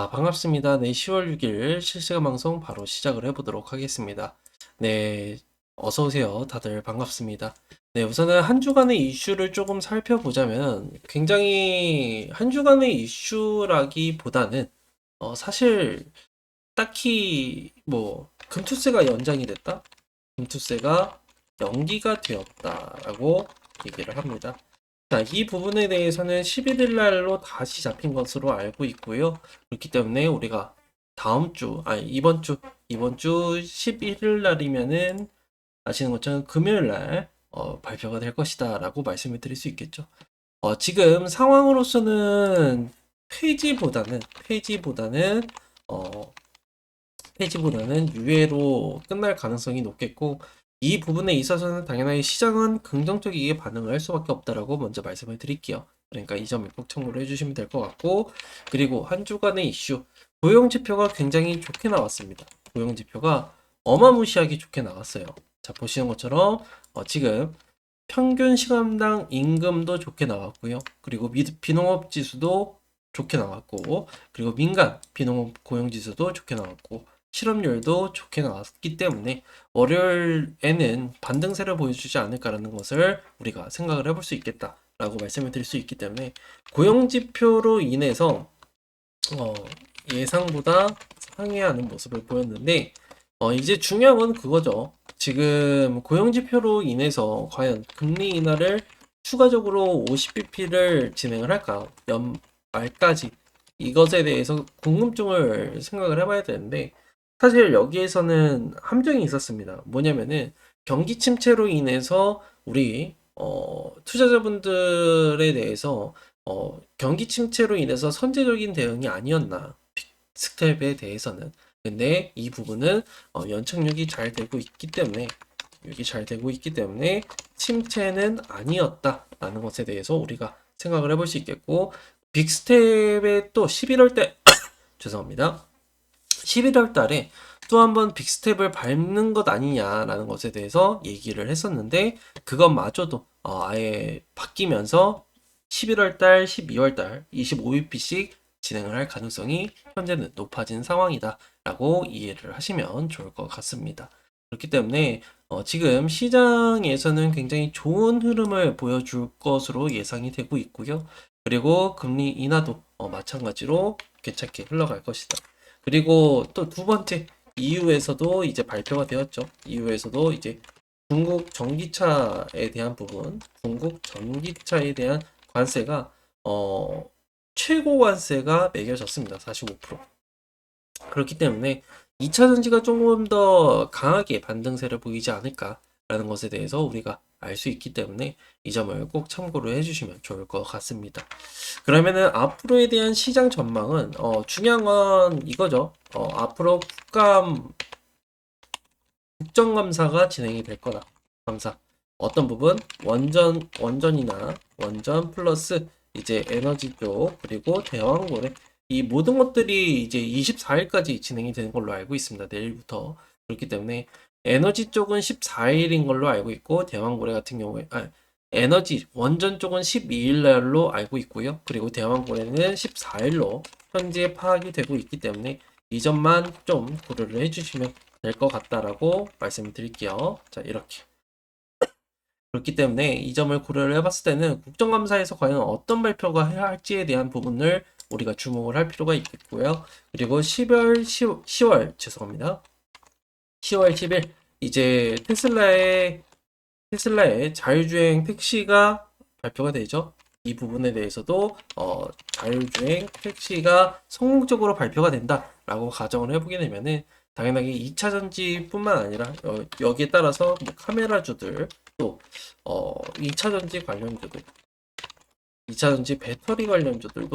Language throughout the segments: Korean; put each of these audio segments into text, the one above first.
자, 반갑습니다. 네, 10월 6일 실시간 방송 바로 시작을 해보도록 하겠습니다. 네, 어서 오세요. 다들 반갑습니다. 네, 우선은 한 주간의 이슈를 조금 살펴보자면 굉장히 한 주간의 이슈라기보다는 사실 딱히 뭐 금투세가 연장이 됐다? 금투세가 연기가 되었다라고 얘기를 합니다. 자, 이 부분에 대해서는 11일 날로 다시 잡힌 것으로 알고 있고요. 그렇기 때문에 우리가 다음 주, 아니, 이번 주 11일 날이면은 아시는 것처럼 금요일 날 발표가 될 것이다 라고 말씀을 드릴 수 있겠죠. 지금 상황으로서는 폐지보다는, 폐지보다는, 어, 폐지보다는 유예로 끝날 가능성이 높겠고, 이 부분에 있어서는 당연히 시장은 긍정적이게 반응을 할 수밖에 없다라고 먼저 말씀을 드릴게요. 그러니까 이 점을 꼭 참고를 해주시면 될 것 같고, 그리고 한 주간의 이슈, 고용지표가 굉장히 좋게 나왔습니다. 고용지표가 어마무시하게 좋게 나왔어요. 자, 보시는 것처럼 지금 평균 시간당 임금도 좋게 나왔고요. 그리고 비농업 지수도 좋게 나왔고, 그리고 민간 비농업 고용 지수도 좋게 나왔고, 실업률도 좋게 나왔기 때문에 월요일에는 반등세를 보여주지 않을까라는 것을 우리가 생각을 해볼 수 있겠다라고 말씀을 드릴 수 있기 때문에 고용 지표로 인해서 어, 예상보다 상회하는 모습을 보였는데 이제 중요한 건 그거죠. 지금 고용 지표로 인해서 과연 금리 인하를 추가적으로 50bp를 진행을 할까? 연말까지 이것에 대해서 궁금증을 생각을 해봐야 되는데 사실 여기에서는 함정이 있었습니다. 뭐냐면은 경기 침체로 인해서 우리 투자자분들에 대해서 경기 침체로 인해서 선제적인 대응이 아니었나 빅스텝에 대해서는. 근데 이 부분은 연착륙이 잘 되고 있기 때문에 침체는 아니었다라는 것에 대해서 우리가 생각을 해볼 수 있겠고, 빅스텝에 또 11월 때 죄송합니다. 11월 달에 또 한 번 빅스텝을 밟는 것 아니냐라는 것에 대해서 얘기를 했었는데 그것마저도 아예 바뀌면서 11월 달, 12월 달 25bp씩 진행을 할 가능성이 현재는 높아진 상황이다라고 이해를 하시면 좋을 것 같습니다. 그렇기 때문에 지금 시장에서는 굉장히 좋은 흐름을 보여줄 것으로 예상이 되고 있고요. 그리고 금리 인하도 마찬가지로 괜찮게 흘러갈 것이다. 그리고 또 두 번째, EU에서도 이제 발표가 되었죠. EU에서도 이제 중국 전기차에 대한 부분, 중국 전기차에 대한 관세가 최고 관세가 매겨졌습니다. 45%. 그렇기 때문에 2차 전지가 조금 더 강하게 반등세를 보이지 않을까라는 것에 대해서 우리가 알 수 있기 때문에 이 점을 꼭 참고를 해주시면 좋을 것 같습니다. 그러면은 앞으로에 대한 시장 전망은 중요한 건 이거죠. 앞으로 국정감사가 진행이 될 거다. 감사. 어떤 부분? 원전이나 원전 플러스 이제 에너지 쪽 그리고 대왕거래 이 모든 것들이 이제 24일까지 진행이 되는 걸로 알고 있습니다. 내일부터. 그렇기 때문에 에너지 쪽은 14일인 걸로 알고 있고 대왕거래 같은 경우에 에너지 원전 쪽은 12일 날로 알고 있고요. 그리고 대왕거래는 14일로 현재 파악이 되고 있기 때문에 이 점만 좀 고려를 해주시면 될 것 같다라고 말씀을 드릴게요. 자, 이렇게. 그렇기 때문에 이 점을 고려를 해봤을 때는 국정감사에서 과연 어떤 발표가 해야 할지에 대한 부분을 우리가 주목을 할 필요가 있겠고요. 그리고 10월, 죄송합니다. 10월 10일, 이제 테슬라의 자율주행 택시가 발표가 되죠. 이 부분에 대해서도 자율주행 택시가 성공적으로 발표가 된다라고 가정을 해보게 되면은 당연하게 2차 전지뿐만 아니라 여기에 따라서 뭐 카메라주들 또 2차 전지 관련주들, 2차 전지 배터리 관련주들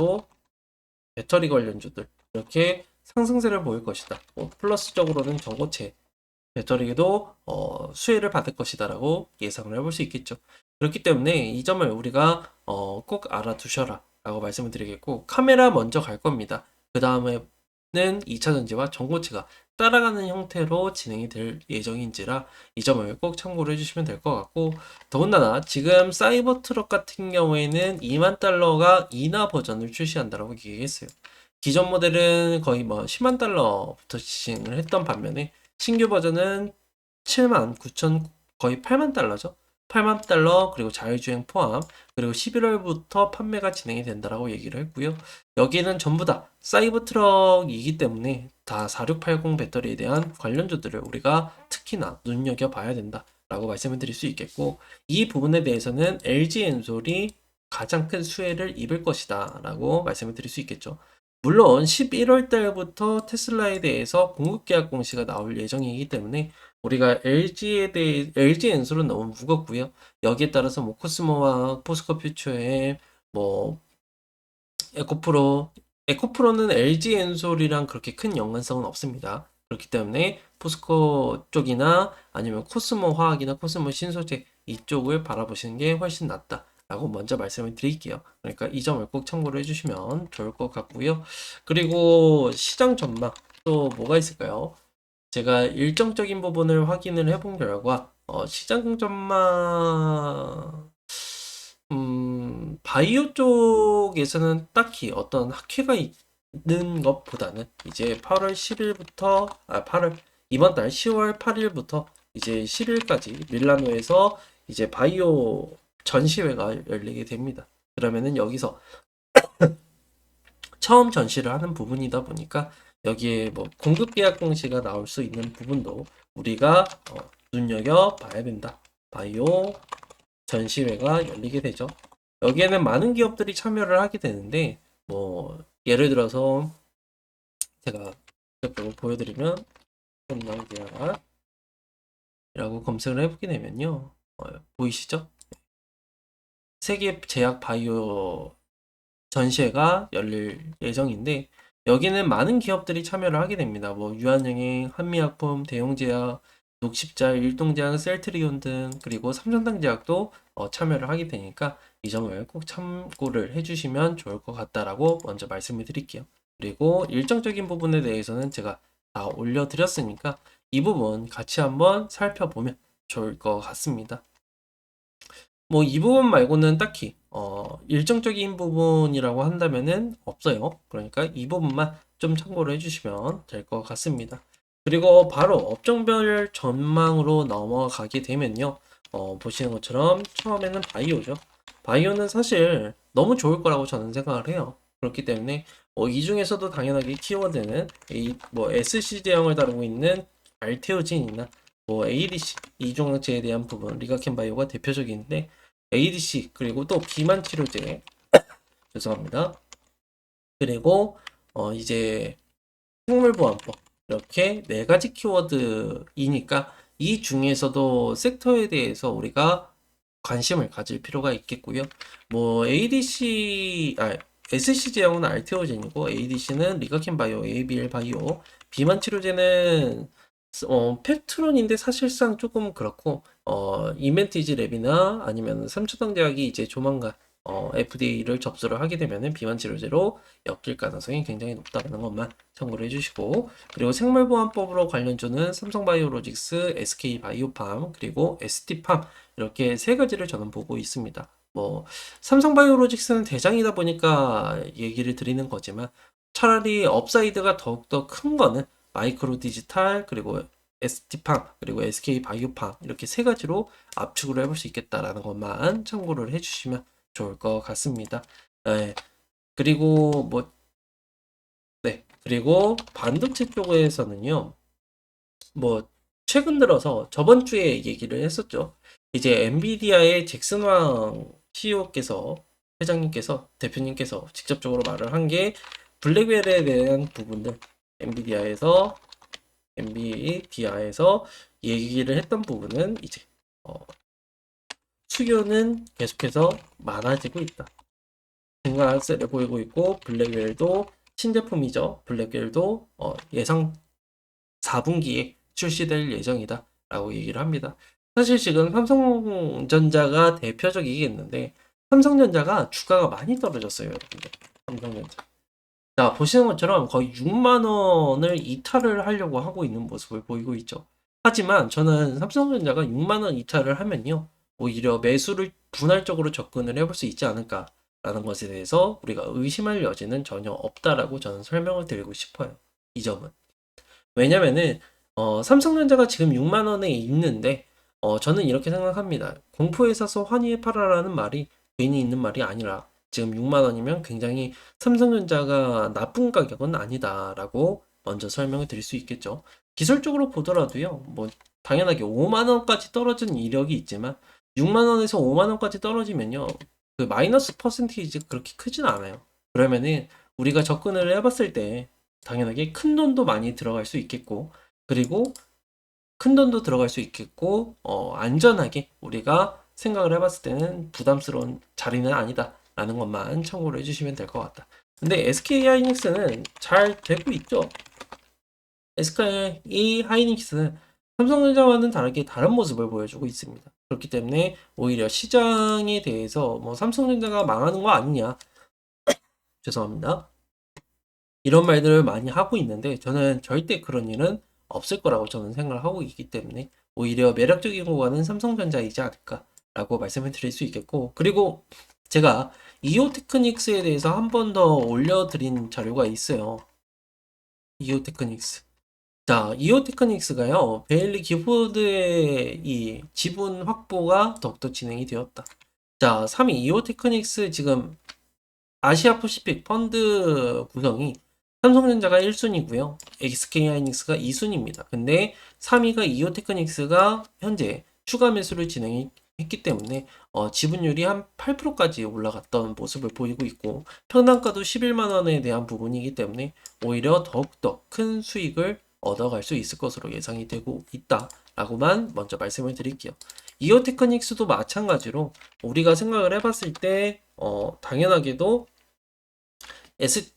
이렇게 상승세를 보일 것이다. 플러스적으로는 전고체 배터리도 수혜를 받을 것이다라고 예상을 해볼 수 있겠죠. 그렇기 때문에 이 점을 우리가 꼭 알아두셔라 라고 말씀을 드리겠고, 카메라 먼저 갈 겁니다. 그 다음에는 2차 전지와 전고체가 따라가는 형태로 진행이 될 예정인지라 이 점을 꼭 참고를 해주시면 될 것 같고, 더군다나 지금 사이버 트럭 같은 경우에는 $20,000가 인하 버전을 출시한다라고 얘기했어요. 기존 모델은 거의 뭐 10만 달러부터 시행을 했던 반면에 신규 버전은 7만 9천 거의 8만 달러죠. 8만 달러 그리고 자율주행 포함 그리고 11월부터 판매가 진행이 된다라고 얘기를 했고요. 여기는 전부 다 사이버 트럭이기 때문에 다 4680 배터리에 대한 관련주들을 우리가 특히나 눈여겨봐야 된다라고 말씀을 드릴 수 있겠고 이 부분에 대해서는 LG 엔솔이 가장 큰 수혜를 입을 것이다 라고 말씀을 드릴 수 있겠죠. 물론 11월 달부터 테슬라에 대해서 공급 계약 공시가 나올 예정이기 때문에 우리가 LG 엔솔은 너무 무겁고요. 여기에 따라서 뭐 코스모와 포스코 퓨처의 뭐 에코프로, 에코프로는 LG 엔솔이랑 그렇게 큰 연관성은 없습니다. 그렇기 때문에 포스코 쪽이나 아니면 코스모 화학이나 코스모 신소재 이쪽을 바라보시는 게 훨씬 낫다라고 먼저 말씀을 드릴게요. 그러니까 이 점을 꼭 참고를 해주시면 좋을 것 같고요. 그리고 시장 전망 또 뭐가 있을까요? 제가 일정적인 부분을 확인을 해본 결과 시장 전망 바이오 쪽에서는 딱히 어떤 학회가 있는 것보다는 이제 8월 10일부터, 8월, 이번 달 10월 8일부터 이제 10일까지 밀라노에서 이제 바이오 전시회가 열리게 됩니다. 그러면은 여기서 처음 전시를 하는 부분이다 보니까 여기에 뭐 공급 계약 공시가 나올 수 있는 부분도 우리가 눈여겨봐야 된다. 바이오 전시회가 열리게 되죠. 여기에는 많은 기업들이 참여를 하게 되는데 뭐 예를 들어서 제가 직접적으로 보여드리면 홈나기아라고 검색을 해보게 되면요 보이시죠? 세계 제약 바이오 전시회가 열릴 예정인데 여기는 많은 기업들이 참여를 하게 됩니다. 뭐 유한영행, 한미약품, 대용제약, 녹십자, 일동제약, 셀트리온 등 그리고 삼성당제약도 참여를 하게 되니까 이 점을 꼭 참고를 해주시면 좋을 것 같다라고 먼저 말씀을 드릴게요. 그리고 일정적인 부분에 대해서는 제가 다 올려드렸으니까 이 부분 같이 한번 살펴보면 좋을 것 같습니다. 뭐 이 부분 말고는 딱히 일정적인 부분이라고 한다면은 없어요. 그러니까 이 부분만 좀 참고를 해주시면 될 것 같습니다. 그리고 바로 업종별 전망으로 넘어가게 되면요. 보시는 것처럼 처음에는 바이오죠. 바이오는 사실 너무 좋을 거라고 저는 생각을 해요. 그렇기 때문에 이 중에서도 당연하게 키워드는 뭐 SC 제형을 다루고 있는 알테오진이나 뭐 ADC 이중항체에 대한 부분 리가켄바이오가 대표적인데 ADC 그리고 또 비만 치료제 죄송합니다. 그리고 이제 생물보안법 이렇게 네 가지 키워드이니까 이 중에서도 섹터에 대해서 우리가 관심을 가질 필요가 있겠고요. 뭐 SC 제형은 알테오젠이고 ADC는 리가켄바이오, ABL 바이오, 비만 치료제는 펩트론인데 사실상 조금 그렇고 이멘티지 랩이나 아니면 삼초당제약이 이제 조만간 FDA를 접수를 하게 되면은 비만 치료제로 엮일 가능성이 굉장히 높다는 것만 참고를 해주시고 그리고 생물보안법으로 관련주는 삼성바이오로직스, SK바이오팜 그리고 ST팜 이렇게 세 가지를 저는 보고 있습니다. 뭐 삼성바이오로직스는 대장이다 보니까 얘기를 드리는 거지만 차라리 업사이드가 더욱더 큰 거는 마이크로 디지털 그리고 ST팜 그리고 SK바이오팜 이렇게 세 가지로 압축을 해볼 수 있겠다라는 것만 참고를 해주시면 좋을 것 같습니다. 네. 그리고 뭐 네. 그리고 반도체 쪽에서는요. 뭐 최근 들어서 저번 주에 얘기를 했었죠. 이제 엔비디아의 잭슨 왕 CEO께서 회장님께서 대표님께서 직접적으로 말을 한 게 블랙벨에 대한 부분들 엔비디아에서 얘기를 했던 부분은 이제 수요는 계속해서 많아지고 있다. 증가세를 보이고 있고 블랙웰도 신제품이죠. 블랙웰도 예상 4분기에 출시될 예정이다 라고 얘기를 합니다. 사실 지금 삼성전자가 대표적이겠는데 삼성전자가 주가가 많이 떨어졌어요. 여러분들. 삼성전자. 자, 보시는 것처럼 거의 6만 원을 이탈을 하려고 하고 있는 모습을 보이고 있죠. 하지만 저는 삼성전자가 6만 원 이탈을 하면요. 오히려 매수를 분할적으로 접근을 해볼 수 있지 않을까 라는 것에 대해서 우리가 의심할 여지는 전혀 없다라고 저는 설명을 드리고 싶어요. 이 점은. 왜냐면은 삼성전자가 지금 6만 원에 있는데 저는 이렇게 생각합니다. 공포에 사서 환희에 팔아라는 말이 괜히 있는 말이 아니라 지금 6만 원이면 굉장히 삼성전자가 나쁜 가격은 아니다라고 먼저 설명을 드릴 수 있겠죠. 기술적으로 보더라도요. 뭐 당연하게 5만 원까지 떨어진 이력이 있지만 6만 원에서 5만 원까지 떨어지면요. 그 마이너스 퍼센테이지 그렇게 크진 않아요. 그러면은 우리가 접근을 해봤을 때 당연하게 큰 돈도 많이 들어갈 수 있겠고, 그리고 큰 돈도 들어갈 수 있겠고, 안전하게 우리가 생각을 해봤을 때는 부담스러운 자리는 아니다라는 것만 참고를 해주시면 될 것 같다. 근데 SK 하이닉스는 잘 되고 있죠. SK 하이닉스는 삼성전자와는 다르게 다른 모습을 보여주고 있습니다. 그렇기 때문에 오히려 시장에 대해서 뭐 삼성전자가 망하는 거 아니냐, 죄송합니다. 이런 말들을 많이 하고 있는데 저는 절대 그런 일은 없을 거라고 저는 생각을 하고 있기 때문에 오히려 매력적인 구간은 삼성전자이지 않을까라고 말씀을 드릴 수 있겠고, 그리고 제가 이오테크닉스에 대해서 한 번 더 올려드린 자료가 있어요. 이오테크닉스. 자, 이오테크닉스가요, 베일리 기포드의 이 지분 확보가 더욱더 진행이 되었다. 자, 3위 이오테크닉스 지금 아시아 퍼시픽 펀드 구성이 삼성전자가 1순위고요. SK하이닉스가 2순위입니다. 근데 3위가 이오테크닉스가 현재 추가 매수를 진행했기 때문에 지분율이 한 8%까지 올라갔던 모습을 보이고 있고, 평단가도 11만 원에 대한 부분이기 때문에 오히려 더욱더 큰 수익을 얻어갈 수 있을 것으로 예상이 되고 있다라고만 먼저 말씀을 드릴게요. 이오테크닉스도 마찬가지로 우리가 생각을 해봤을 때 당연하게도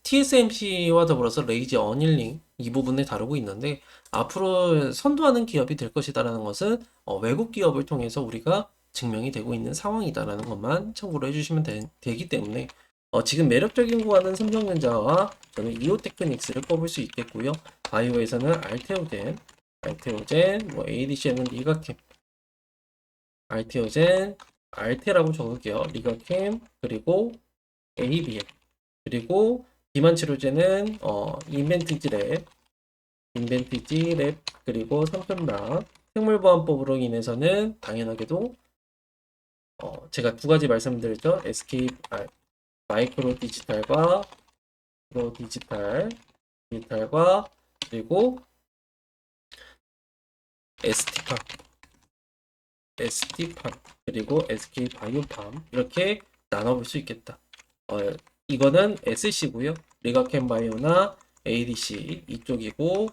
TSMC와 더불어서 레이지 어닐링 이 부분을 다루고 있는데, 앞으로 선도하는 기업이 될 것이다라는 것은 외국 기업을 통해서 우리가 증명이 되고 있는 상황이다라는 것만 참고로 해주시면 되기 때문에 지금 매력적인 구간은 삼성전자와 저는 이오테크닉스를 꼽을 수 있겠고요. 바이오에서는 알테오젠, 뭐 ADC에는 리가캠, 알테오젠, 알테라고 적을게요. 리가캠, 그리고 ABM, 그리고 비만 치료제는 인벤티지랩, 그리고 삼천당 생물보안법으로 인해서는 당연하게도 제가 두 가지 말씀드렸죠. 마이크로 디지털과 프로 디지털과 그리고 ST팜 그리고 SK 바이오팜 이렇게 나눠볼 수 있겠다. 이거는 SC고요. 리가캠 바이오나 ADC 이쪽이고,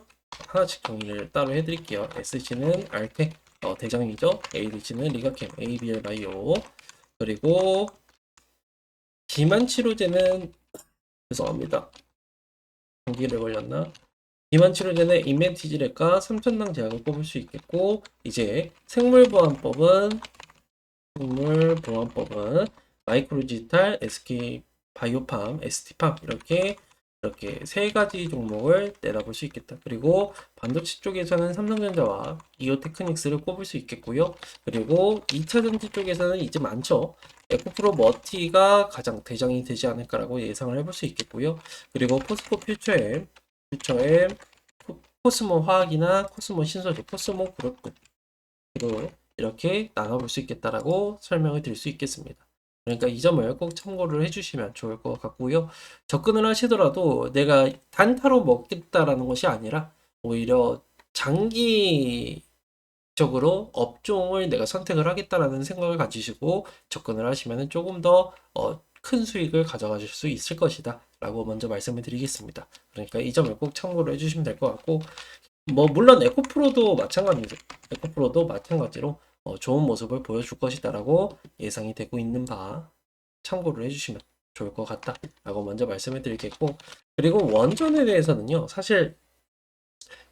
하나씩 정리를 따로 해드릴게요. SC는 알테 대장이죠. ADC는 리가캠 ABL 바이오, 그리고 비만 치료제는 죄송합니다. 감기를 걸렸나? 비만 치료제는 인벤티지랩과 삼천당 제약을 꼽을 수 있겠고, 이제 생물보안법은 마이크로디지털, SK 바이오팜, ST팜 이렇게 세 가지 종목을 내다볼 수 있겠다. 그리고 반도체 쪽에서는 삼성전자와 이오테크닉스를 꼽을 수 있겠고요. 그리고 2차 전지 쪽에서는 이제 많죠. 에코프로 머티가 가장 대장이 되지 않을까라고 예상을 해볼 수 있겠고요. 그리고 포스코 퓨처엠, 코스모 화학이나 코스모 신소재, 코스모 그룹 이렇게 나눠볼 수 있겠다라고 설명을 드릴 수 있겠습니다. 그러니까 이 점을 꼭 참고를 해주시면 좋을 것 같고요. 접근을 하시더라도 내가 단타로 먹겠다라는 것이 아니라 오히려 장기적으로 업종을 내가 선택을 하겠다라는 생각을 가지시고 접근을 하시면 조금 더 큰 수익을 가져가실 수 있을 것이다 라고 먼저 말씀을 드리겠습니다. 그러니까 이 점을 꼭 참고를 해주시면 될 것 같고, 뭐 물론 에코프로도 마찬가지로 좋은 모습을 보여줄 것이다라고 예상이 되고 있는 바 참고를 해주시면 좋을 것 같다라고 먼저 말씀을 드리겠고, 그리고 원전에 대해서는요, 사실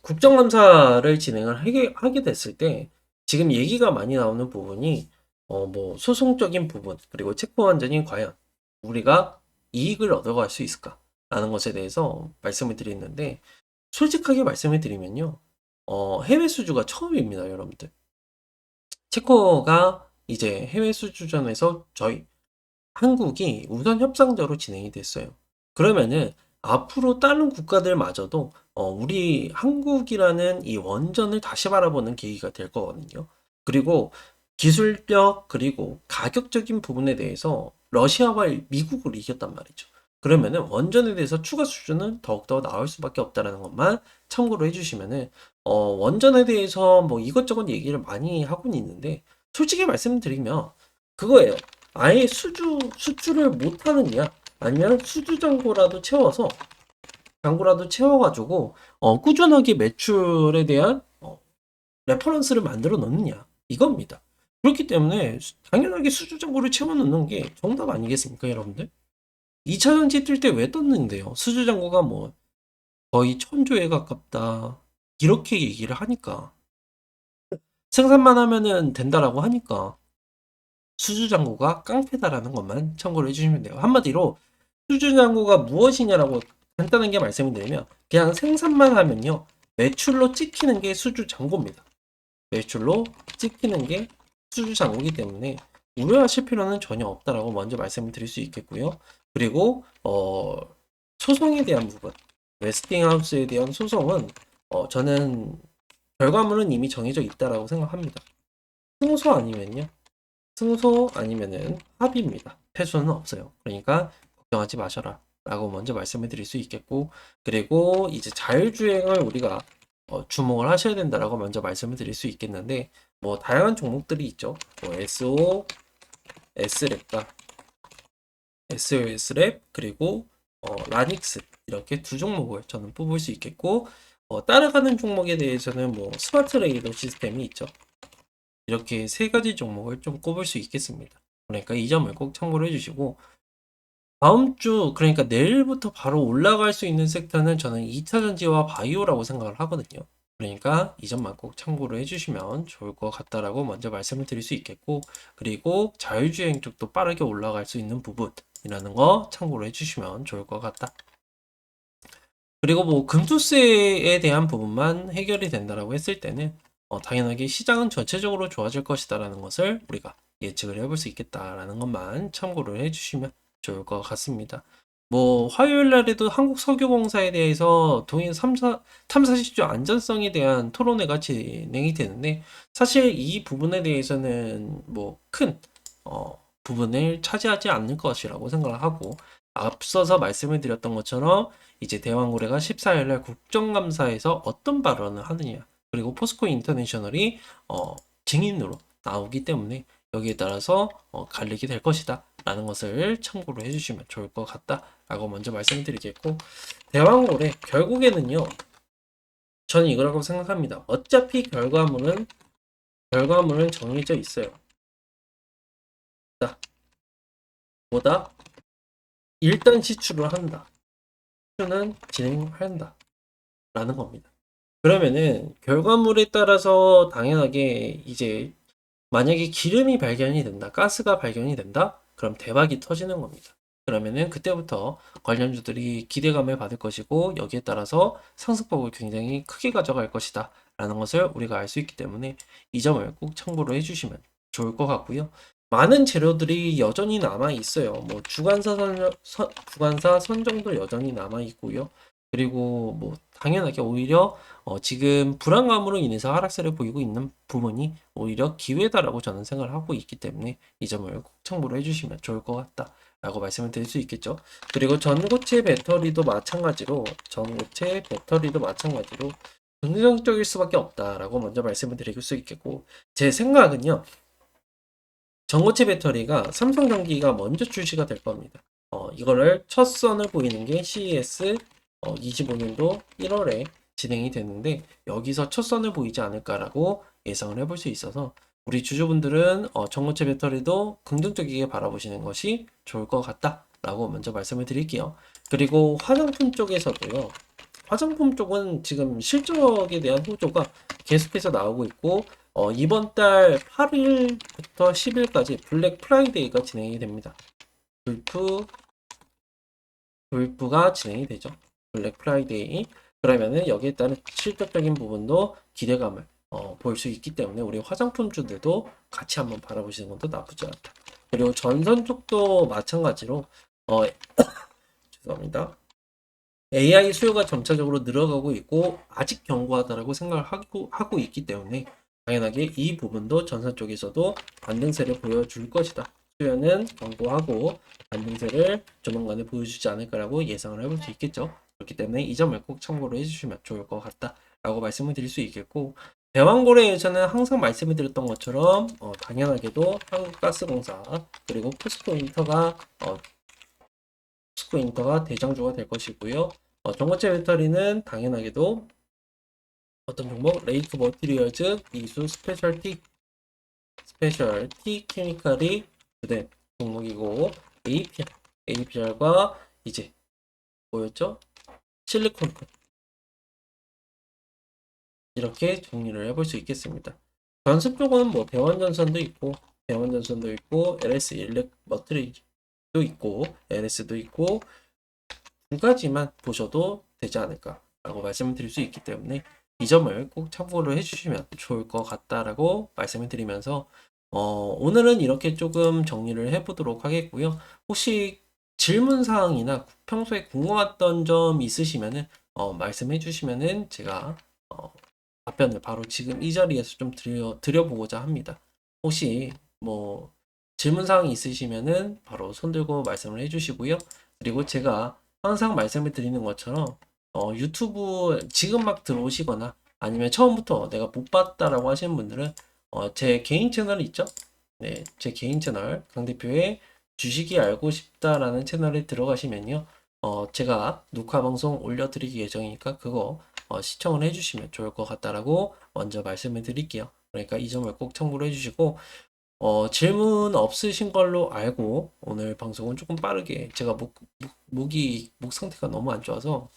국정감사를 진행을 하게 됐을 때 지금 얘기가 많이 나오는 부분이 뭐 소송적인 부분, 그리고 체포 원전이 과연 우리가 이익을 얻어갈 수 있을까라는 것에 대해서 말씀을 드리는데, 솔직하게 말씀을 드리면요, 해외 수주가 처음입니다, 여러분들. 체코가 이제 해외 수주전에서 한국이 우선 협상적으로 진행이 됐어요. 그러면은 앞으로 다른 국가들마저도 우리 한국이라는 이 원전을 다시 바라보는 계기가 될 거거든요. 그리고 기술력 그리고 가격적인 부분에 대해서 러시아와 미국을 이겼단 말이죠. 그러면은 원전에 대해서 추가 수주는 더욱더 나올 수밖에 없다라는 것만 참고로 해주시면은 원전에 대해서 뭐 이것저것 얘기를 많이 하고는 있는데 솔직히 말씀드리면 그거예요. 아예 수출을 못 하느냐 아니면 수주 잔고라도 채워가지고 꾸준하게 매출에 대한 레퍼런스를 만들어 놓느냐 이겁니다. 그렇기 때문에 당연하게 수주 잔고를 채워 놓는 게 정답 아니겠습니까, 여러분들? 2차 전지 뜰 때 왜 떴는데요? 수주 잔고가 뭐 거의 1000조에 가깝다 이렇게 얘기를 하니까 생산만 하면은 된다라고 하니까 수주 잔고가 깡패다라는 것만 참고를 해주시면 돼요. 한마디로 수주 잔고가 무엇이냐라고 간단하게 말씀을 드리면 그냥 생산만 하면요 매출로 찍히는 게 수주 잔고입니다. 매출로 찍히는 게 수주 잔고이기 때문에 우려하실 필요는 전혀 없다라고 먼저 말씀을 드릴 수 있겠고요. 그리고 소송에 대한 부분, 웨스팅하우스에 대한 소송은 저는 결과물은 이미 정해져 있다라고 생각합니다. 승소 아니면요. 승소 아니면은 합의입니다. 패소는 없어요. 그러니까 걱정하지 마셔라 라고 먼저 말씀을 드릴 수 있겠고 그리고 이제 자율주행을 우리가 주목을 하셔야 된다라고 먼저 말씀을 드릴 수 있겠는데 뭐 다양한 종목들이 있죠. 뭐 SO, S랩과 SOS랩 그리고 라닉스 이렇게 두 종목을 저는 뽑을 수 있겠고 따라가는 종목에 대해서는 뭐 스마트 레이더 시스템이 있죠. 이렇게 세 가지 종목을 좀 꼽을 수 있겠습니다. 그러니까 이 점을 꼭 참고를 해주시고 다음 주 그러니까 내일부터 바로 올라갈 수 있는 섹터는 저는 2차 전지와 바이오라고 생각을 하거든요. 그러니까 이 점만 꼭 참고를 해주시면 좋을 것 같다라고 먼저 말씀을 드릴 수 있겠고 그리고 자율주행 쪽도 빠르게 올라갈 수 있는 부분이라는 거 참고를 해주시면 좋을 것 같다. 그리고 뭐 금투세에 대한 부분만 해결이 된다라고 했을 때는 당연하게 시장은 전체적으로 좋아질 것이다라는 것을 우리가 예측을 해볼 수 있겠다라는 것만 참고를 해주시면 좋을 것 같습니다. 뭐 화요일 날에도 한국석유공사에 대해서 동인 탐사 시주 안전성에 대한 토론회가 진행이 되는데 사실 이 부분에 대해서는 뭐 큰 부분을 차지하지 않을 것이라고 생각을 하고 앞서서 말씀을 드렸던 것처럼 이제 대왕고래가 14일 날 국정감사에서 어떤 발언을 하느냐 그리고 포스코 인터내셔널이 증인으로 나오기 때문에 여기에 따라서 갈리게 될 것이다 라는 것을 참고로 해주시면 좋을 것 같다 라고 먼저 말씀드리겠고 대왕고래 결국에는요 저는 이거라고 생각합니다. 어차피 결과물은 정해져 있어요. 보다 일단 시추를 한다. 시추는 진행한다 라는 겁니다. 그러면은 결과물에 따라서 당연하게 이제 만약에 기름이 발견이 된다, 가스가 발견이 된다, 그럼 대박이 터지는 겁니다. 그러면은 그때부터 관련주들이 기대감을 받을 것이고 여기에 따라서 상승폭을 굉장히 크게 가져갈 것이다 라는 것을 우리가 알 수 있기 때문에 이 점을 꼭 참고로 해주시면 좋을 것 같고요. 많은 재료들이 여전히 남아 있어요. 뭐 주관사 선정도 여전히 남아 있고요. 그리고 뭐 당연하게 오히려 지금 불안감으로 인해서 하락세를 보이고 있는 부분이 오히려 기회다라고 저는 생각을 하고 있기 때문에 이 점을 꼭 참고로 해주시면 좋을 것 같다라고 말씀을 드릴 수 있겠죠. 그리고 전고체 배터리도 마찬가지로 긍정적일 수밖에 없다라고 먼저 말씀을 드릴 수 있겠고 제 생각은요. 전고체 배터리가 삼성전기가 먼저 출시가 될 겁니다. 이거를 첫 선을 보이는 게 CES 25년도 1월에 진행이 되는데 여기서 첫 선을 보이지 않을까라고 예상을 해볼 수 있어서 우리 주주분들은 전고체 배터리도 긍정적이게 바라보시는 것이 좋을 것 같다라고 먼저 말씀을 드릴게요. 그리고 화장품 쪽에서도요. 화장품 쪽은 지금 실적에 대한 호조가 계속해서 나오고 있고 이번 달 8일부터 10일까지 블랙 프라이데이가 진행이 됩니다. 불프가 진행이 되죠. 블랙 프라이데이. 그러면은 여기에 따른 실질적인 부분도 기대감을 볼 수 있기 때문에 우리 화장품주들도 같이 한번 바라보시는 것도 나쁘지 않다. 그리고 전선 쪽도 마찬가지로 어, 죄송합니다. AI 수요가 점차적으로 늘어가고 있고 아직 견고하다라고 생각을 하고 있기 때문에 당연하게 이 부분도 전선 쪽에서도 반등세를 보여줄 것이다. 수요는 견고하고 반등세를 조만간에 보여주지 않을까라고 예상을 해볼 수 있겠죠. 그렇기 때문에 이 점을 꼭 참고로 해주시면 좋을 것 같다라고 말씀을 드릴 수 있겠고, 대왕거래에서는 항상 말씀을 드렸던 것처럼 당연하게도 한국가스공사 그리고 포스코인터가 대장주가 될 것이고요. 전고체 배터리는 당연하게도 어떤 종목 레이크 머티리얼즈, 이수 스페셜티 케미칼이 주된 종목이고, APR과 이제 뭐였죠? 실리콘, 이렇게 정리를 해볼 수 있겠습니다. 전습 쪽은 뭐 대원전선도 있고 LS 일렉 머트리도 있고 LS도 있고 두 가지만 보셔도 되지 않을까라고 말씀을 드릴 수 있기 때문에 이 점을 꼭 참고를 해주시면 좋을 것 같다라고 말씀을 드리면서 오늘은 이렇게 조금 정리를 해보도록 하겠고요. 혹시 질문 사항이나 평소에 궁금했던 점 있으시면은 말씀해 주시면은 제가 답변을 바로 지금 이 자리에서 좀 드려보고자 합니다. 혹시 뭐 질문 사항이 있으시면은 바로 손 들고 말씀을 해주시고요. 그리고 제가 항상 말씀을 드리는 것처럼 유튜브 지금 막 들어오시거나 아니면 처음부터 내가 못 봤다라고 하시는 분들은 제 개인 채널 있죠? 네, 제 개인 채널 강 대표의 주식이 알고 싶다라는 채널에 들어가시면요. 제가 녹화 방송 올려드리기 예정이니까 그거 시청을 해주시면 좋을 것 같다라고 먼저 말씀을 드릴게요. 그러니까 이 점을 꼭 참고로 해주시고 질문 없으신 걸로 알고 오늘 방송은 조금 빠르게 제가 목 상태가 너무 안 좋아서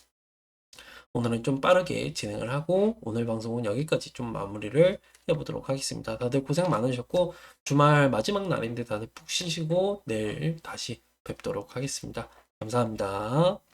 오늘은 좀 빠르게 진행을 하고 오늘 방송은 여기까지 좀 마무리를 해보도록 하겠습니다. 다들 고생 많으셨고 주말 마지막 날인데 다들 푹 쉬시고 내일 다시 뵙도록 하겠습니다. 감사합니다.